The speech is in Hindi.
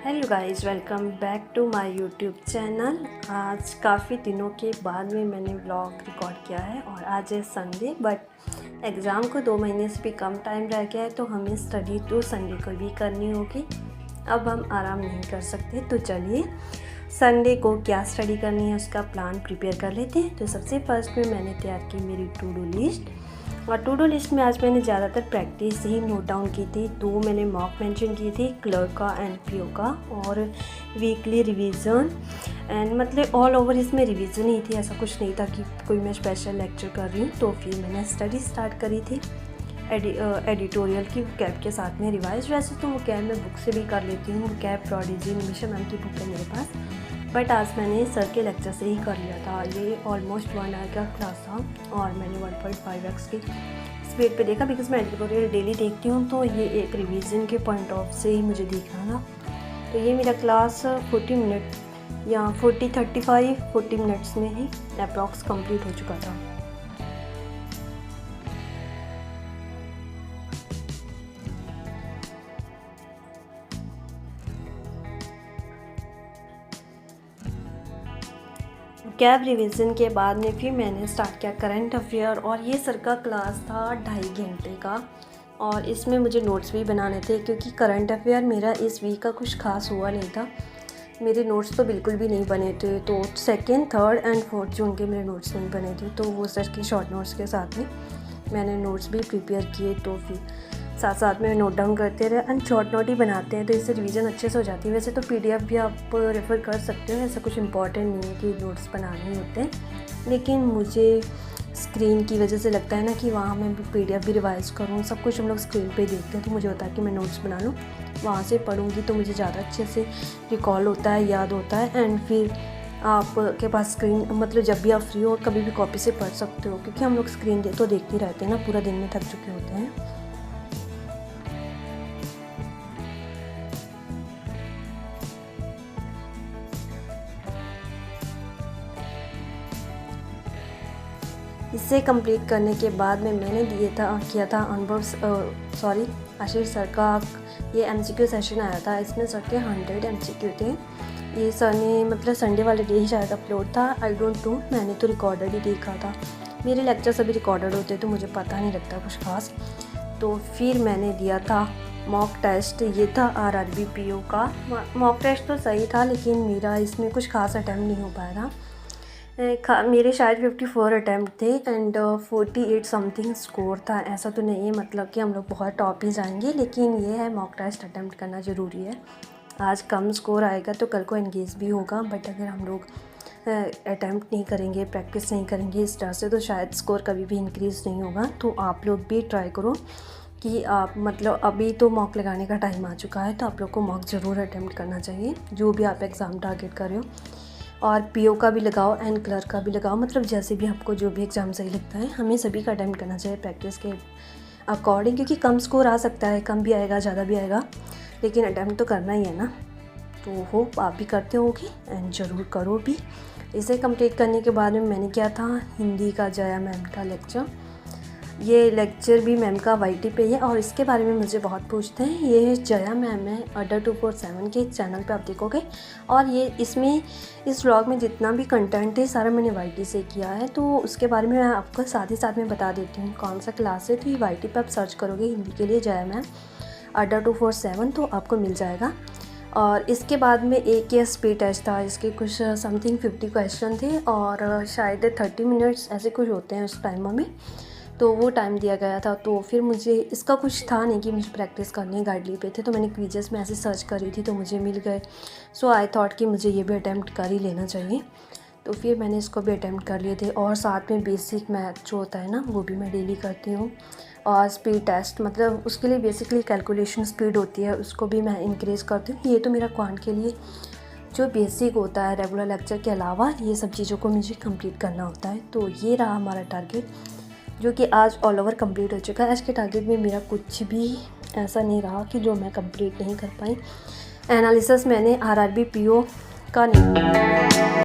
Hello guys, welcome back to my YouTube channel. आज काफ़ी दिनों के बाद में मैंने व्लॉग रिकॉर्ड किया है और आज है संडे, बट एग्ज़ाम को 2 महीने से भी कम टाइम रह गया है, तो हमें स्टडी तो संडे को भी करनी होगी। अब हम आराम नहीं कर सकते, तो चलिए संडे को क्या स्टडी करनी है उसका प्लान प्रिपेयर कर लेते हैं। तो सबसे फर्स्ट में मैंने तैयार की मेरी टू डू लिस्ट, और टू डू लिस्ट में आज मैंने ज़्यादातर प्रैक्टिस ही नोट डाउन की थी। 2 मैंने मॉक मेंशन की थी, क्लर्क का एंड पीओ का, और वीकली रिवीजन एंड मतलब ऑल ओवर इसमें रिवीजन ही थी। ऐसा कुछ नहीं था कि कोई मैं स्पेशल लेक्चर कर रही हूँ। तो फिर मैंने स्टडी स्टार्ट करी थी एडिटोरियल की कैब के साथ में रिवाइज। वैसे तो वो कैब मैं बुक से भी कर लेती हूँ, वो कैब प्रोडिजी निमिषा मैम की बुक है मेरे पास, बट आज मैंने सर के लेक्चर से ही कर लिया था। ये ऑलमोस्ट 1 आवर का क्लास था और मैंने 1.5x की स्पीड पे देखा, बिकॉज मैं एडिटोरियल डेली देखती हूँ, तो ये एक रिवीजन के पॉइंट ऑफ से ही मुझे देखना था। तो ये मेरा क्लास 40 मिनट या 40 मिनट्स में ही अप्रॉक्स कंप्लीट हो चुका था। कैब रिवीजन के बाद में फिर मैंने स्टार्ट किया करंट अफेयर, और ये सर का क्लास था 2.5 घंटे का, और इसमें मुझे नोट्स भी बनाने थे क्योंकि करंट अफेयर मेरा इस वीक का कुछ खास हुआ नहीं था। मेरे नोट्स तो बिल्कुल भी नहीं बने थे, तो 2nd, 3rd एंड 4th जून के मेरे नोट्स नहीं बने थे। तो वो सर के शॉर्ट नोट्स के साथ में मैंने नोट्स भी प्रिपेयर किए, तो फिर साथ साथ में नोट डाउन करते रहे एंड शॉर्ट नोट ही बनाते हैं, तो इससे रिवीजन अच्छे से हो जाती है। वैसे तो पीडीएफ भी आप रेफ़र कर सकते हो, ऐसा कुछ इंपॉर्टेंट नहीं है कि नोट्स बनाने ही होते हैं, लेकिन मुझे स्क्रीन की वजह से लगता है ना कि वहाँ मैं पीडीएफ भी रिवाइज करूँ। सब कुछ हम लोग स्क्रीन पे देखते हैं, तो मुझे होता है कि मैं नोट्स बना लूँ, वहाँ से पढ़ूँगी तो मुझे ज़्यादा अच्छे से रिकॉल होता है, याद होता है। एंड फिर आपके पास स्क्रीन मतलब जब भी आप फ्री हो कभी भी कॉपी से पढ़ सकते हो, क्योंकि हम लोग स्क्रीन तो देखते रहते हैं ना, पूरा दिन में थक चुके होते हैं। इसे कंप्लीट करने के बाद में मैंने किया था आशीष सर का ये एमसीक्यू सेशन आया था। इसमें सर के 100 एमसीक्यू थे। ये सर ने मतलब संडे वाले डे ही शायद अपलोड था, आई डोंट नो, मैंने तो रिकॉर्डेड ही देखा था। मेरे लेक्चर सभी रिकॉर्डेड होते तो मुझे पता नहीं लगता कुछ खास। तो फिर मैंने दिया था मॉक टेस्ट, ये था आरआरबी पीओ का। मॉक टेस्ट तो सही था, लेकिन मेरा इसमें कुछ खास अटैम्प्ट नहीं हो पाया था। मेरे शायद 54 अटैम्प्ट थे एंड 48 समथिंग स्कोर था। ऐसा तो नहीं है मतलब कि हम लोग बहुत टॉप ही जाएंगे, लेकिन ये है मॉक टेस्ट अटैम्प्ट करना ज़रूरी है। आज कम स्कोर आएगा तो कल को एंगेज भी होगा, बट अगर हम लोग अटैम्प्ट नहीं करेंगे, प्रैक्टिस नहीं करेंगे इस तरह से, तो शायद स्कोर कभी भी इंक्रीज़ नहीं होगा। तो आप लोग भी ट्राई करो कि आप मतलब अभी तो मॉक लगाने का टाइम आ चुका है, तो आप लोग को मॉक ज़रूर अटैम्प्ट करना चाहिए, जो भी आप एग्ज़ाम टारगेट कर रहे हो। और पीओ का भी लगाओ एंड क्लर्क का भी लगाओ, मतलब जैसे भी आपको जो भी एग्ज़ाम सही लगता है, हमें सभी का अटैम्प्ट करना चाहिए प्रैक्टिस के अकॉर्डिंग, क्योंकि कम स्कोर आ सकता है, कम भी आएगा, ज़्यादा भी आएगा, लेकिन अटैम्प्ट तो करना ही है ना। तो होप आप भी करते होगे एंड ज़रूर करो भी। इसे कंप्लीट करने के बाद में मैंने किया था हिंदी का जया मैम का लेक्चर। ये लेक्चर भी मैम का वाईटी पे है, और इसके बारे में मुझे बहुत पूछते हैं। ये जया मैम है अड्डा 247 के चैनल पे आप देखोगे, और ये इस व्लॉग में जितना भी कंटेंट है सारा मैंने वाईटी से किया है, तो उसके बारे में मैं आपको साथ ही साथ में बता देती हूँ कौन सा क्लास है। तो ये वाईटी पे आप सर्च करोगे हिंदी के लिए जया मैम अड्डा 247, तो आपको मिल जाएगा। और इसके बाद में एक ये स्पीड टेस्ट था, इसके कुछ समथिंग 50 क्वेश्चन थे, और शायद 30 मिनट्स ऐसे कुछ होते हैं उस टाइम में, तो वो टाइम दिया गया था। तो फिर मुझे इसका कुछ था नहीं कि मुझे प्रैक्टिस करनी है, गाइडली पे थे, तो मैंने क्विजेस में ऐसे सर्च करी थी तो मुझे मिल गए। सो आई थॉट कि मुझे ये भी अटैम्प्ट कर ही लेना चाहिए, तो फिर मैंने इसको भी अटैम्प्ट कर लिए थे। और साथ में बेसिक मैथ जो होता है ना, वो भी मैं डेली करती हूँ। और स्पीड टेस्ट मतलब उसके लिए बेसिकली कैलकुलेशन स्पीड होती है, उसको भी मैं इंक्रीज़ करती हूँ। ये तो मेरा क्वांट के लिए जो बेसिक होता है, रेगुलर लेक्चर के अलावा ये सब चीज़ों को मुझे कंप्लीट करना होता है। तो ये रहा हमारा टारगेट, जो कि आज ऑल ओवर कंप्लीट हो चुका है। आज के टारगेट में मेरा कुछ भी ऐसा नहीं रहा कि जो मैं कंप्लीट नहीं कर पाई। एनालिसिस मैंने आरआरबी पीओ का नहीं